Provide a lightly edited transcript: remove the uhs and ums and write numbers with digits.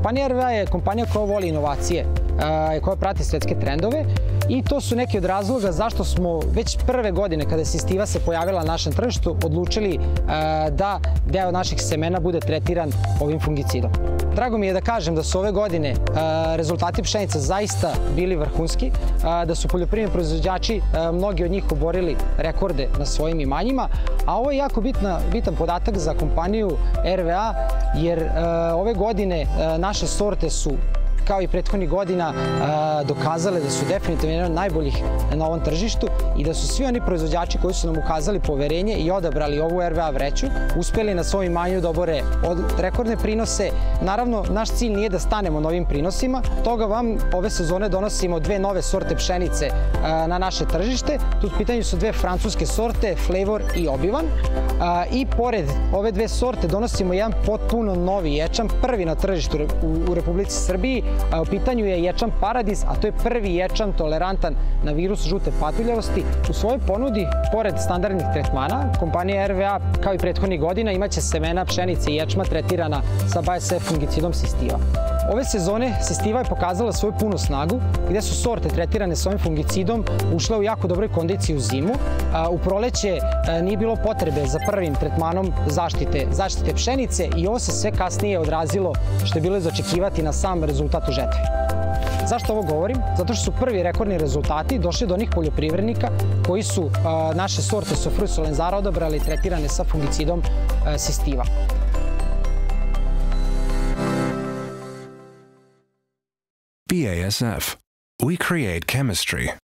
Kompanija RVA je kompanija koja voli inovacije, koja prati svetske trendove i to su neki od razloga zašto smo već prve godine kada je Sistiva se pojavila na našem tržištu odlučili da deo naših semena bude tretiran ovim fungicidom. Drago mi je da kažem da su ove godine rezultati pšenice zaista bili vrhunski, da su poljoprivredni proizvođači, mnogi od njih oborili rekorde na svojim imanjima, a ovo je jako bitan podatak za kompaniju RVA jer ove godine naše sorte su kao i prethodnih godina dokazale da su definitivno jedan od najboljih na ovom tržištu i da su svi oni proizvođači koji su nam ukazali poverenje i odabrali ovu RVA vreću, uspeli na svojim imanju da obore rekordne prinose. Naravno, naš cilj nije da stanemo na ovim prinosima, toga vam ove sezone donosimo dve nove sorte pšenice na naše tržište. Tu u pitanju su dve francuske sorte, Flavor i Obivan. I pored ove dve sorte donosimo jedan potpuno novi ječam, prvi na tržištu u Republici Srbiji. U pitanju je ječam Paradis, a to je prvi ječam tolerantan na virus žute patuljavosti. U svojoj ponudi, pored standardnih tretmana, kompanija RVA, kao i prethodnih godina, imaće semena pšenice i ječma tretirana sa BASF fungicidom Sistiva. Ove sezone Sistiva je pokazala svoju punu snagu, gde su sorte tretirane s ovim fungicidom ušle u jako dobroj kondiciji u zimu. U proleće nije bilo potrebe za prvim tretmanom zaštite pšenice i ovo se sve kasnije odrazilo, što je bilo za očekivati, na sam rezultat u žetvi. Zašto ovo govorim? Zato što su prvi rekordni rezultati došli do onih poljoprivrednika koji su naše sorte Sofru i Solenzara odabrali tretirane sa fungicidom Sistiva. BASF. We create chemistry.